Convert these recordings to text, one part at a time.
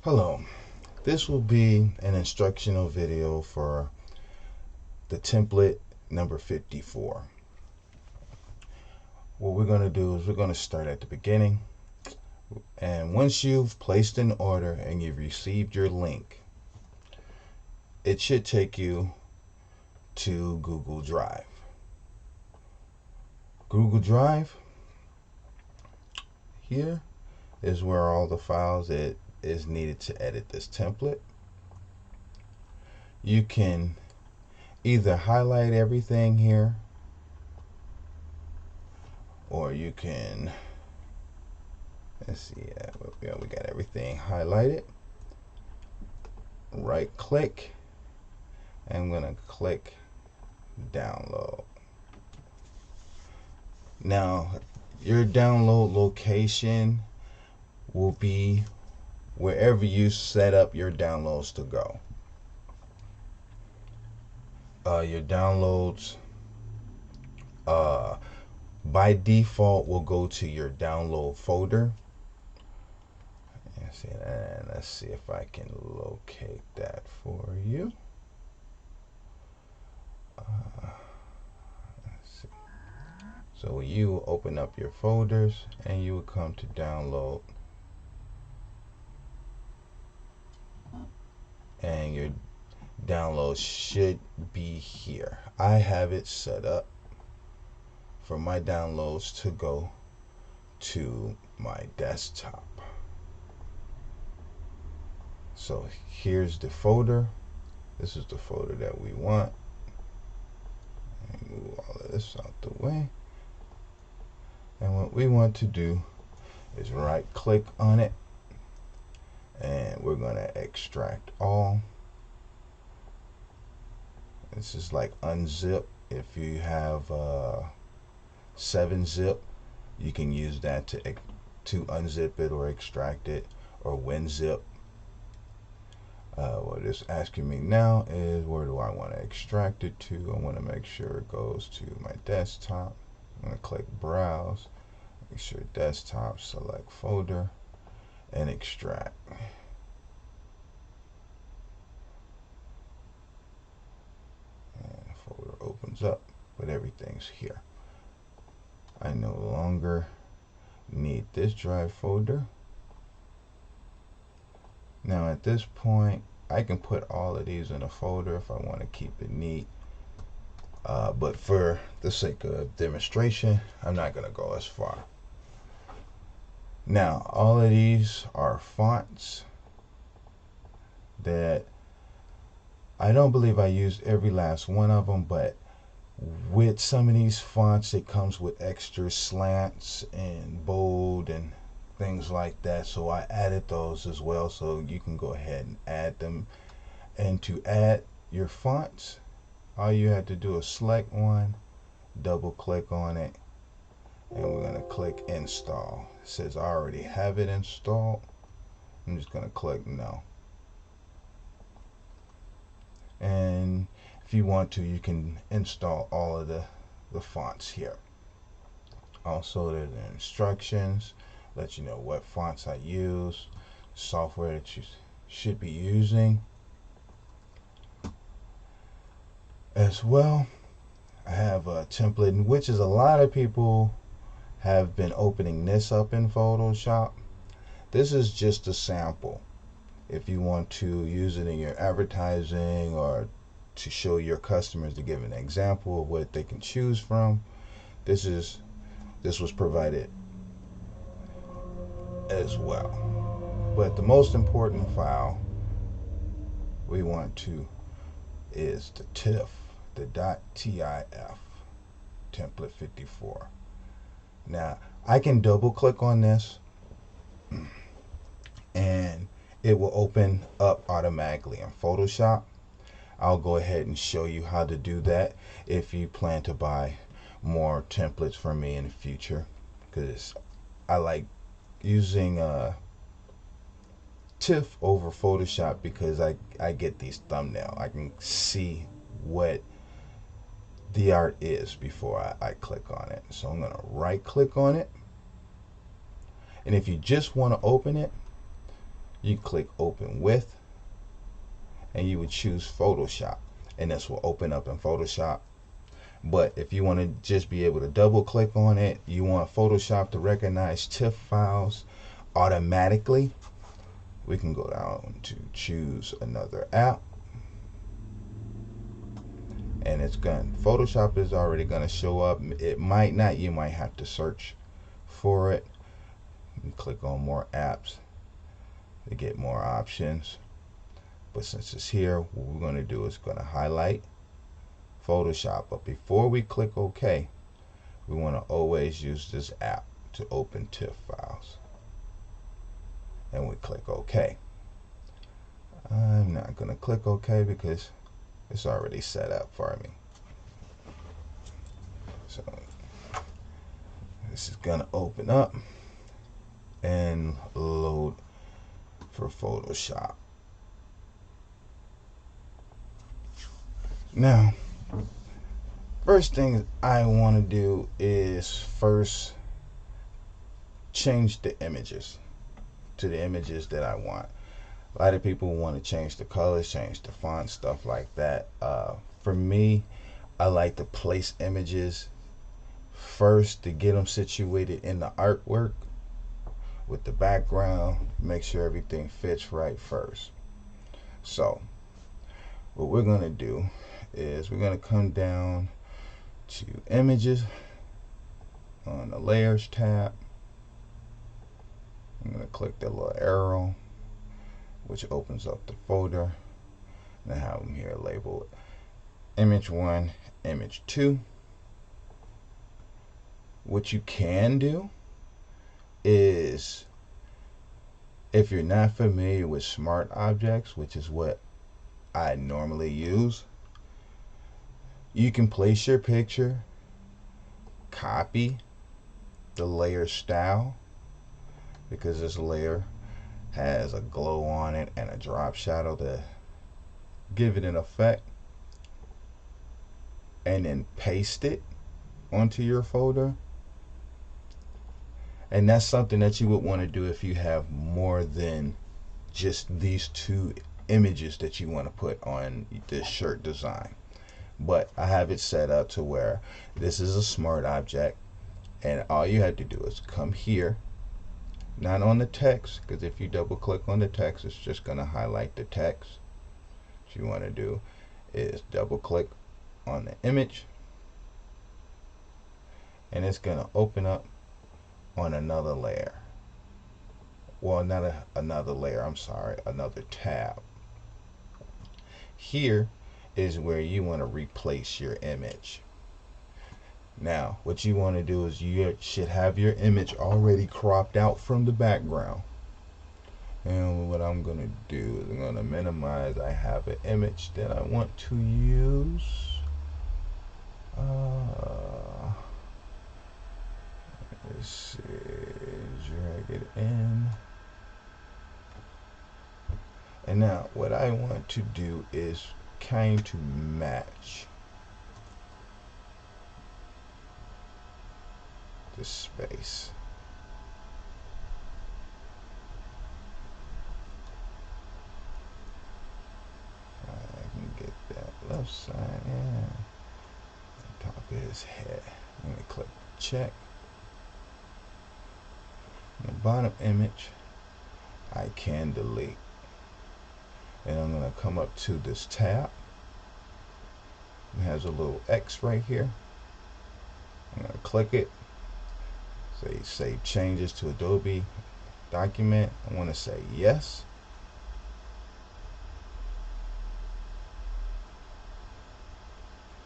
Hello, this will be an instructional video for the template number 54. What we're going to do is we're going to start at the beginning, and once you've placed an order and you've received your link, it should take you to Google Drive. Google Drive, here is where all the files that is needed to edit this template. You can either highlight everything here, or you can, let's see, we got everything highlighted. Right click, and I'm gonna click download. Now your download location will be wherever you set up your downloads to go. Your downloads by default will go to your download folder. And let's see if I can locate that for you. Let's see. So you open up your folders and you will come to download, and your download should be here. I have it set up for my downloads to go to my desktop. So here's the folder. This is the folder that we want. And move all of this out the way. And what we want to do is right click on it, and we're going to extract all. This is like unzip. If you have 7-zip, you can use that to unzip it or extract it, or WinZip. What it's asking me now is, where do I want to extract it to? I want to make sure it goes to my desktop. I'm going to click browse, make sure desktop, select folder, and extract. And the folder opens up, but everything's here. I no longer need this drive folder. Now at this point, I can put all of these in a folder if I want to keep it neat. But for the sake of demonstration, I'm not going to go as far. Now, all of these are fonts that I don't believe I used every last one of them, but with some of these fonts, it comes with extra slants and bold and things like that, so I added those as well, so you can go ahead and add them. And to add your fonts, all you have to do is select one, double click on it, and we're going to click install. It says I already have it installed. I'm just going to click no. And if you want to, you can install all of the fonts here. Also, there's the instructions, let you know what fonts I use, software that you should be using. As well, I have a template, which is a lot of people have been opening this up in Photoshop. This is just a sample. If you want to use it in your advertising or to show your customers, to give an example of what they can choose from, this was provided as well. But the most important file we want to is the TIFF, the .tif template 54. Now I can double click on this and it will open up automatically in Photoshop. I'll go ahead and show you how to do that if you plan to buy more templates from me in the future, because I like using TIFF over Photoshop because I get these thumbnails. I can see what the art is before I click on it. So I'm going to right click on it, and if you just want to open it, you click open with, and you would choose Photoshop, and this will open up in Photoshop. But if you want to just be able to double click on it, you want Photoshop to recognize TIFF files automatically, we can go down to choose another app, and it's going Photoshop is already going to show up. It might not, you might have to search for it. You click on more apps to get more options, but since it's here, what we're going to do is going to highlight Photoshop. But before we click OK, we want to always use this app to open TIFF files, and we click OK. I'm not going to click OK because it's already set up for me. So this is going to open up and load for Photoshop. Now, first thing I want to do is first change the images to the images that I want. A lot of people want to change the colors, change the font, stuff like that. For me, I like to place images first to get them situated in the artwork with the background, make sure everything fits right first. So what we're going to do is we're going to come down to images on the layers tab. I'm going to click the little arrow, which opens up the folder, and I have them here labeled image 1, image 2. What you can do is, if you're not familiar with Smart Objects, which is what I normally use, you can place your picture, copy the layer style, because this layer has a glow on it and a drop shadow to give it an effect, and then paste it onto your folder. And that's something that you would want to do if you have more than just these two images that you want to put on this shirt design. But I have it set up to where this is a smart object, and all you have to do is come here, not on the text, because if you double click on the text, it's just going to highlight the text. What you want to do is double click on the image, and it's going to open up on another layer. Well, not another layer, I'm sorry, another tab. Here is where you want to replace your image. Now, what you want to do is you should have your image already cropped out from the background. And what I'm going to do is I'm going to minimize. I have an image that I want to use. Let's see, drag it in. And now what I want to do is kind to match the space. I can get that left side in on top of his head. Let me click check. The bottom image I can delete, and I'm going to come up to this tab. It has a little X right here. I'm going to click it, say save changes to Adobe document. I want to say yes,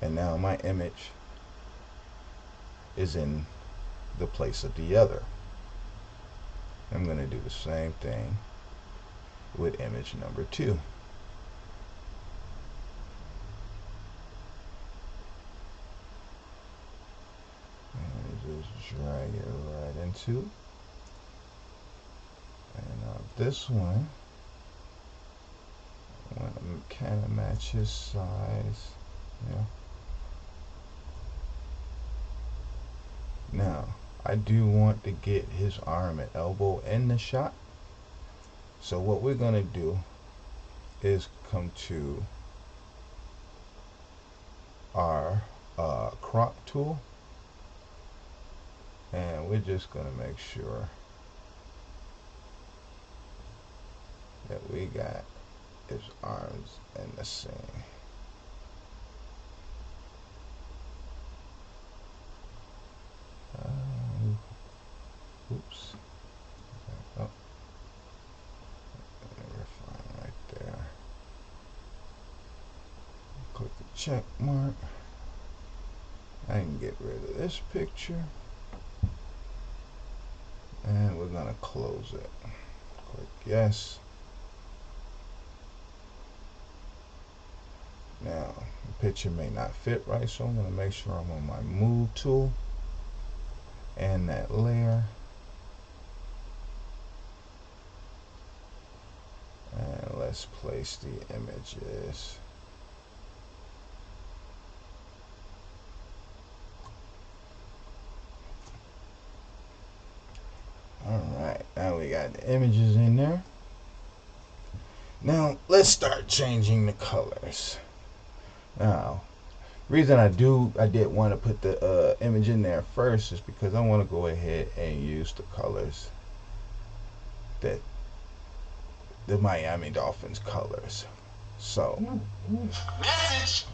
and now my image is in the place of the other. I'm going to do the same thing with image number 2. And just drag it right into. And this one, I want to kind of match his size. Yeah. Now, I do want to get his arm and elbow in the shot. So what we're gonna do is come to our crop tool, and we're just gonna make sure that we got his arms in the same. Oops. Oh, refine right there. Click the check mark. I can get rid of this picture, and we're gonna close it. Click yes. Now the picture may not fit right, so I'm gonna make sure I'm on my move tool and that layer, and let's place the images. Alright, now we got the images in there. Now let's start changing the colors. Now, reason I did want to put the image in there first is because I want to go ahead and use the colors that the Miami Dolphins colors. So message.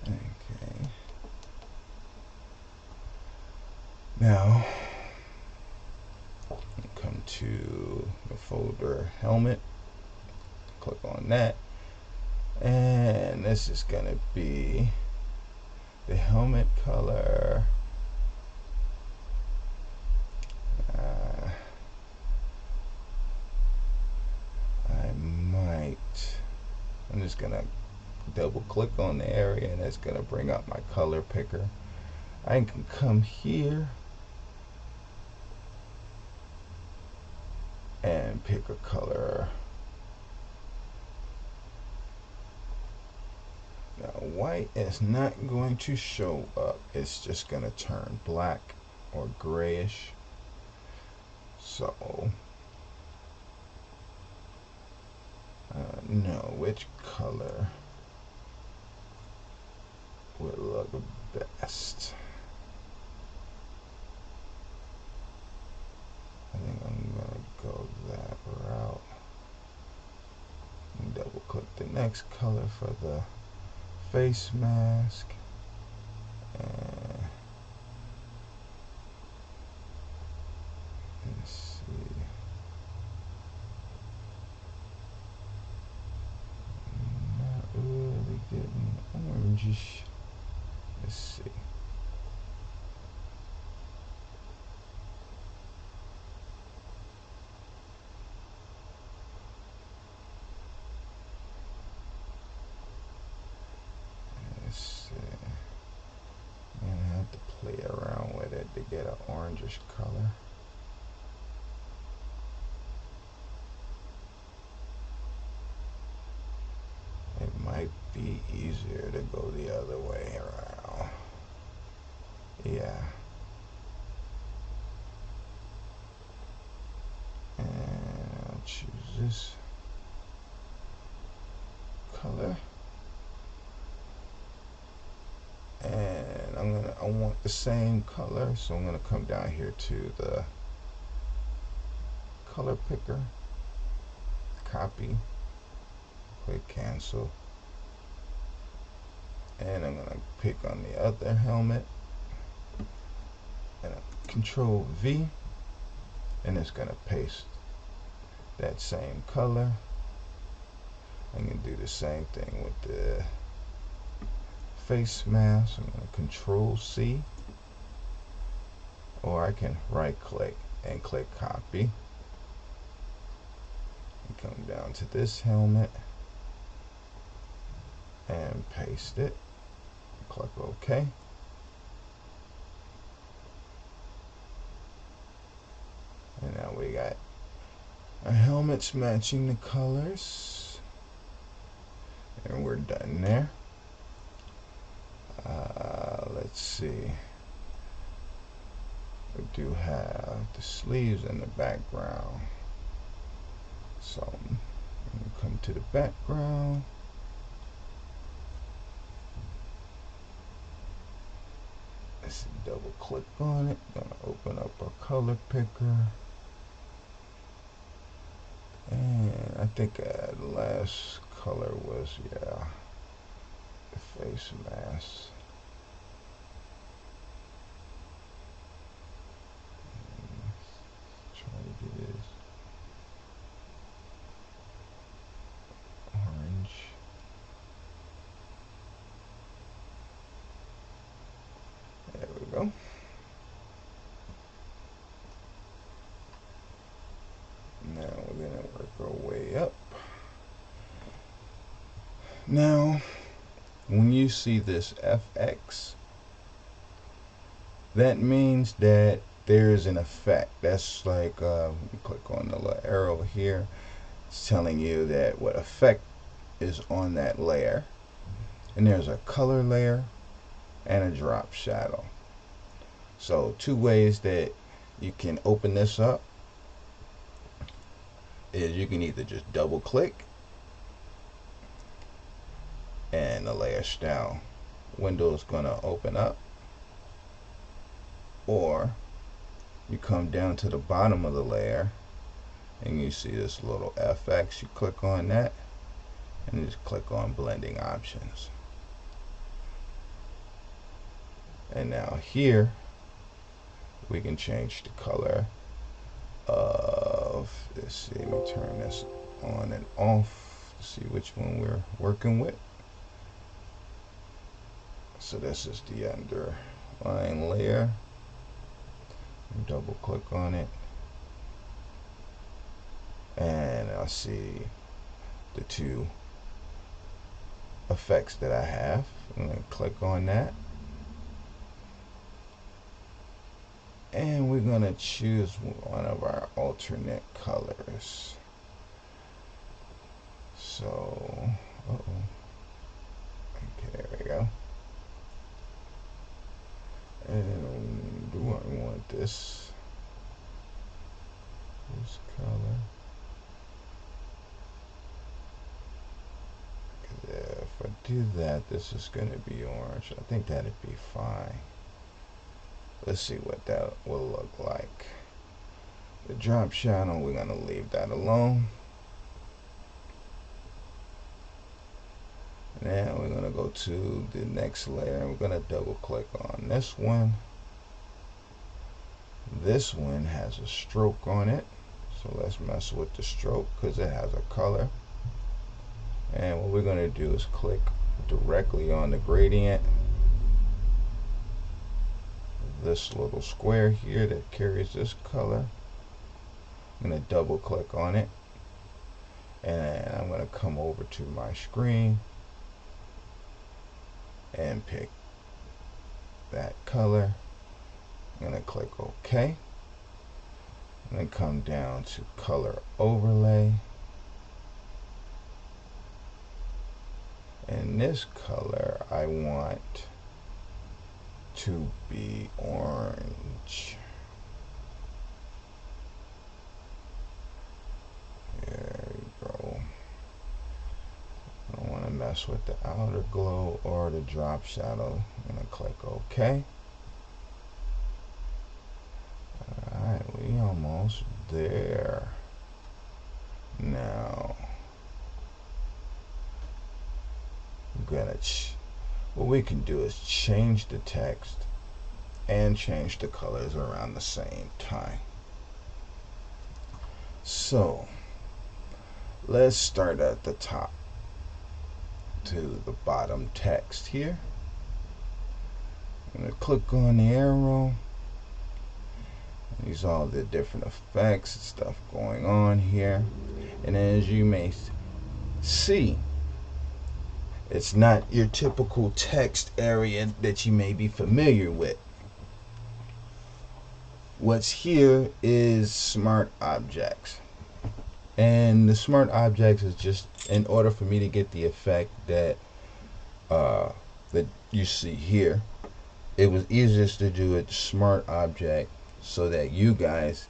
Okay. Now come to the folder helmet. Click on that. And this is gonna be the helmet color. I'm just gonna double click on the area, and it's gonna bring up my color picker. I can come here and pick a color. Now white is not going to show up, it's just gonna turn black or grayish. So no, which color would look best? I think I'm gonna go that route. And double click the next color for the face mask. And let's see. Not really getting orangish. Let's see. I'm gonna have to play around with it to get an orangish color. It might be easier to go the other way around. Yeah. And I'll choose this color. And I want the same color, so I'm gonna come down here to the color picker, copy, click cancel, and I'm gonna pick on the other helmet, and Control V, and it's gonna paste that same color. I'm gonna do the same thing with the face mask. I'm going to Control C, or I can right click and click copy and come down to this helmet and paste it, click OK. And now we got our helmets matching the colors, and we're done there. Let's see. we do have the sleeves in the background. So come to the background. Let's double click on it. Gonna open up our color picker. And I think the last color was, yeah, the face mask. Try to do this orange. There we go. Now we're gonna work our way up. Now, when you see this FX, that means that there's an effect. That's like, you click on the little arrow here. It's telling you that what effect is on that layer. And there's a color layer and a drop shadow. So two ways that you can open this up is you can either just double click and the layer style window is going to open up, or you come down to the bottom of the layer and you see this little FX. You click on that and just click on blending options. And now here we can change the color of this. Let me turn this on and off to see which one we're working with. So this is the underlying layer. Double click on it and I'll see the two effects that I have. I'm going to click on that and we're going to choose one of our alternate colors. So, okay, there we go. And do I want this color? If I do that, this is going to be orange. I think that'd be fine. Let's see what that will look like. The drop shadow, we're going to leave that alone. Now we're going to go to the next layer and we're going to double click on this one. This one has a stroke on it, so let's mess with the stroke because it has a color. And what we're going to do is click directly on the gradient, this little square here that carries this color. I'm going to double click on it and I'm going to come over to my screen and pick that color. I'm going to click OK and then come down to color overlay, and this color I want to be orange. There you go. I don't want to mess with the outer glow or the drop shadow. I'm going to click OK. Alright, we almost there. Now, what we can do is change the text and change the colors around the same time. So, let's start at the top to the bottom text here. I'm going to click on the arrow. These are all the different effects and stuff going on here. And as you may see, it's not your typical text area that you may be familiar with. What's here is smart objects. And the smart objects is just in order for me to get the effect that that you see here. It was easiest to do it smart object so that you guys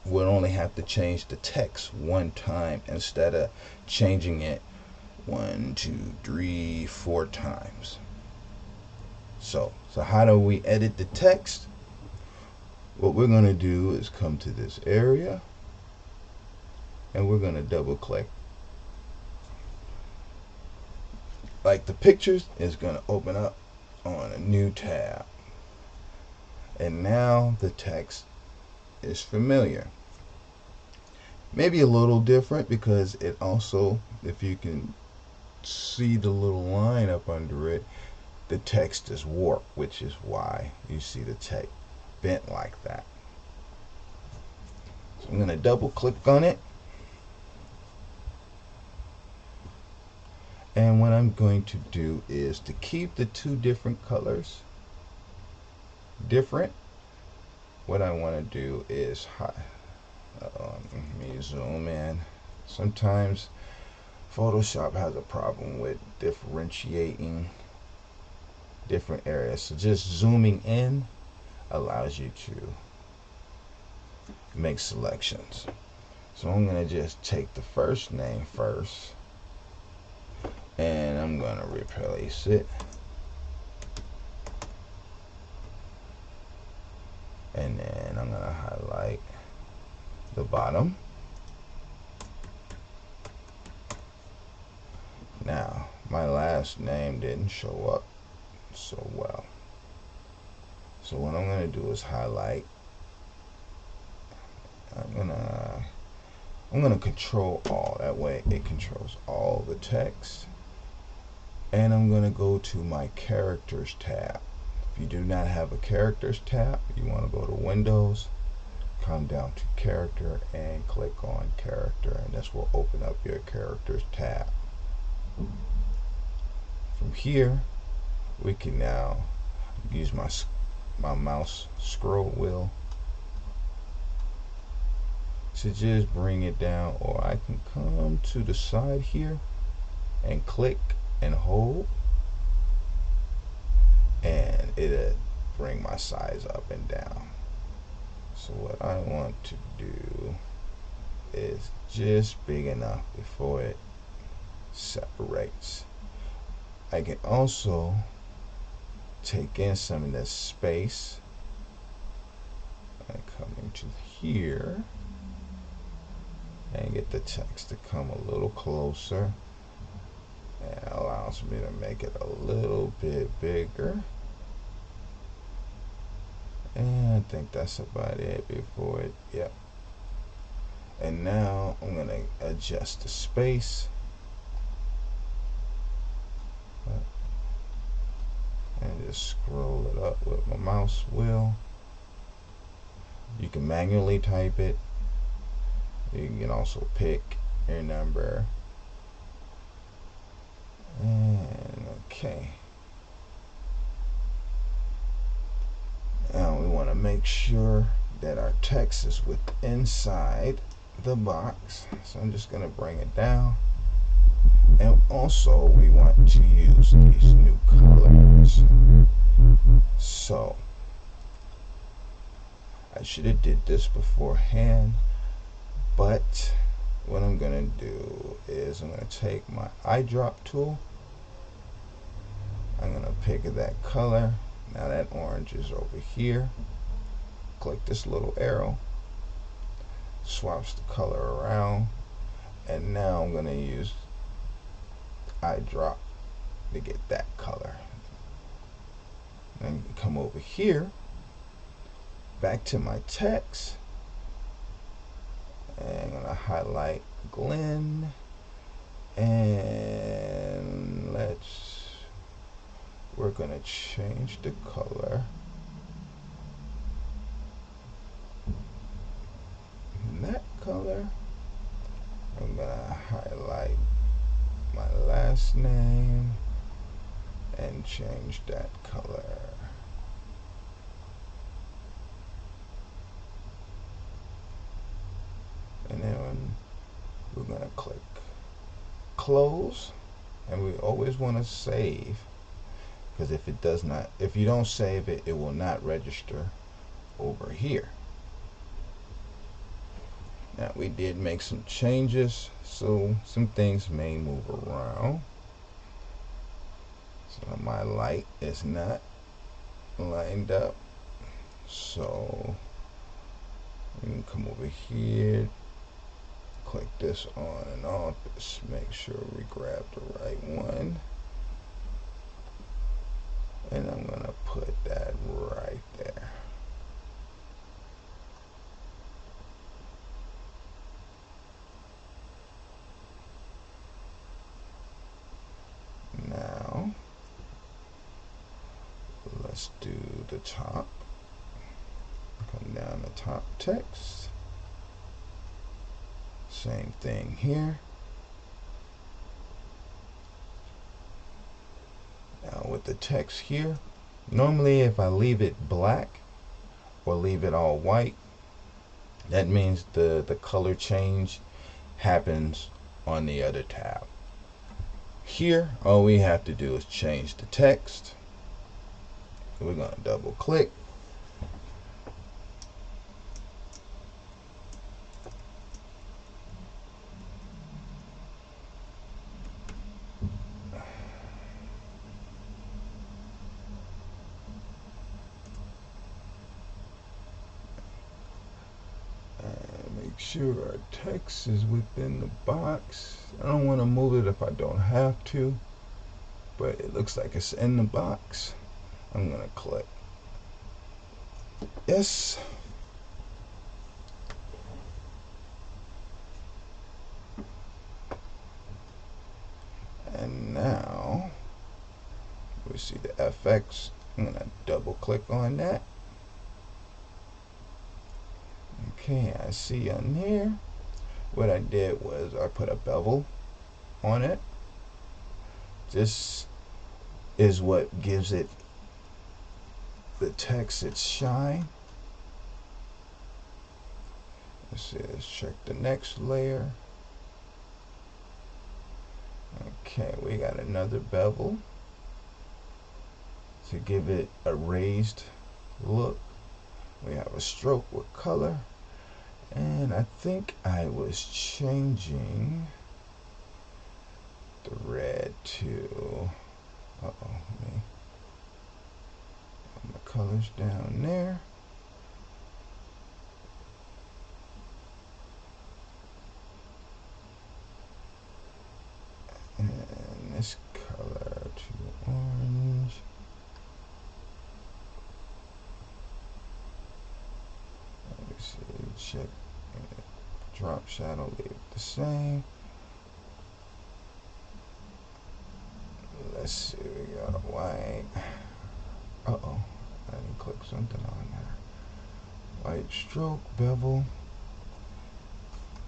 will only have to change the text one time instead of changing it 1, 2, 3, 4 times. So how do we edit the text? What we're going to do is come to this area and we're going to double click. Like the pictures is going to open up on a new tab. And now the text is familiar. Maybe a little different because it also, if you can see the little line up under it, the text is warped, which is why you see the text bent like that. So I'm going to double click on it. And what I'm going to do is to keep the two different colors different. What I want to do is let me zoom in. Sometimes Photoshop has a problem with differentiating different areas. So just zooming in allows you to make selections. So I'm going to just take the first name first and I'm going to replace it. And then I'm going to highlight the bottom. Now, my last name didn't show up so well. So what I'm going to do is highlight. I'm going to control all. That way it controls all the text. And I'm going to go to my characters tab. If you do not have a characters tab, you want to go to Windows, come down to character and click on character, and this will open up your characters tab. From here we can now use my mouse scroll wheel to just bring it down, or I can come to the side here and click and hold, and it'll bring my size up and down. So what I want to do is just big enough before it separates. I can also take in some of this space and come into here and get the text to come a little closer, and it allows me to make it a little bit bigger. And I think that's about it before it, yep. And now I'm going to adjust the space. And just scroll it up with my mouse wheel. You can manually type it. You can also pick your number. And okay. Now we want to make sure that our text is inside the box. So I'm just going to bring it down. And also we want to use these new colors. So I should have did this beforehand, but what I'm going to do is I'm going to take my eyedrop tool. I'm going to pick that color. Now that orange is over here. Click this little arrow, swaps the color around, and now I'm going to use eyedrop to get that color. Then come over here, back to my text, and I'm going to highlight Glenn, and we're going to change the color. And that color, I'm going to highlight my last name and change that color. And then we're going to click close, and we always want to save, because if you don't save it, it will not register over here. Now we did make some changes, so some things may move around. So my light is not lined up. So we can come over here, click this on and off, just make sure we grab the right one. And I'm gonna put that right there. Now, let's do the top. Come down the top text. Same thing here. Now with the text here, normally if I leave it black or leave it all white, that means the color change happens on the other tab. Here, all we have to do is change the text. We're going to double click. Make sure our text is within the box. I don't want to move it if I don't have to, but it looks like it's in the box. I'm going to click yes. And now we see the FX. I'm going to double click on that. Okay, I see on here, what I did was I put a bevel on it. This is what gives it the text its shine. Let's see, let's check the next layer. Okay, we got another bevel to give it a raised look. We have a stroke with color. And I think I was changing the red to, let me put my colors down there. And this color to orange. Let me see, check. Drop shadow, leave it the same. Let's see, we got a white. Uh-oh, I didn't click something on there. White stroke, bevel.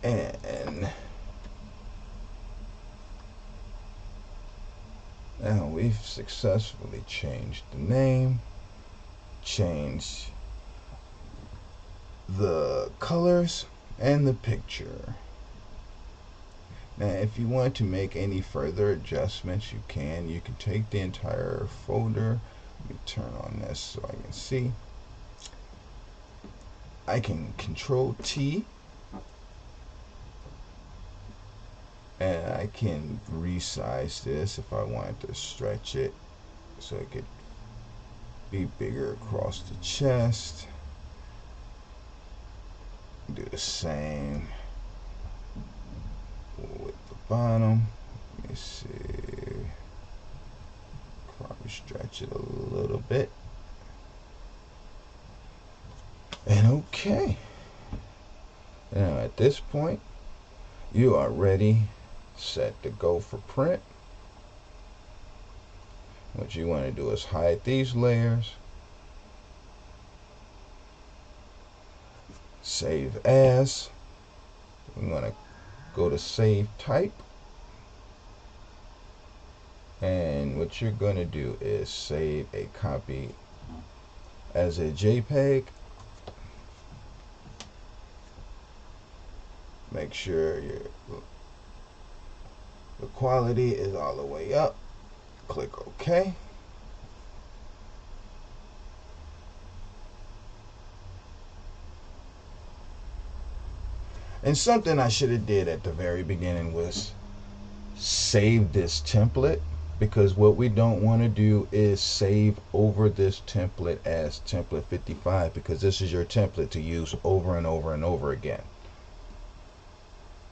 And now we've successfully changed the name, changed the colors, and the picture. Now if you want to make any further adjustments, you can take the entire folder. Let me turn on this so I can see. I can Control T and I can resize this if I wanted to stretch it so it could be bigger across the chest. Do the same with the bottom. Let me see. Probably stretch it a little bit. And okay. Now at this point, you are ready, set to go for print. What you want to do is hide these layers. Save as. I'm going to go to save type. And what you're going to do is save a copy as a JPEG. Make sure the quality is all the way up. Click OK. And something I should have did at the very beginning was save this template, because what we don't want to do is save over this template as template 55, because this is your template to use over and over and over again.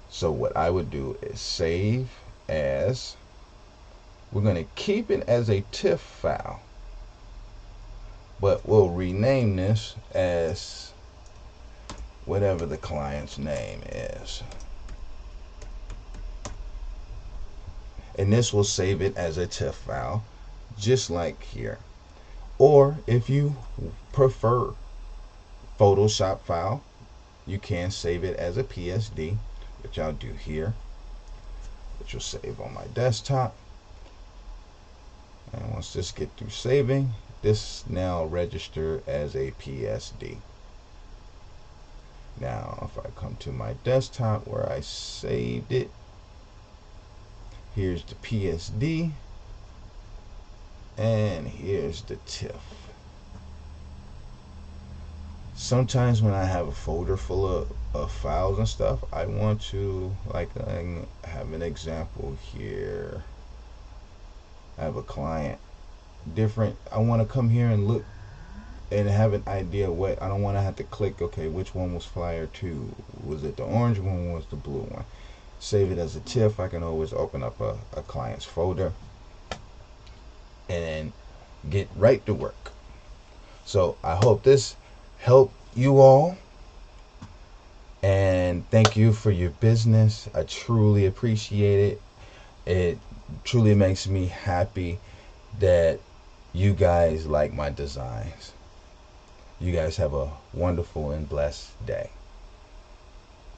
So what I would do is save as, we're going to keep it as a TIFF file, but we'll rename this as whatever the client's name is. And this will save it as a TIFF file, just like here. Or if you prefer Photoshop file, you can save it as a PSD, which I'll do here, which will save on my desktop. And once this gets through saving, this now register as a PSD. Now if I come to my desktop where I saved it, here's the PSD and here's the TIFF. Sometimes when I have a folder full of files and stuff, I want to, like, I have an example here. I have a client, different, I want to come here and look and have an idea what, I don't want to have to click, okay, which one was flyer 2? Was it the orange one, was the blue one? Save it as a TIFF. I can always open up a client's folder and get right to work. So I hope this helped you all, and thank you for your business. I truly appreciate it. It truly makes me happy that you guys like my designs. You guys have a wonderful and blessed day.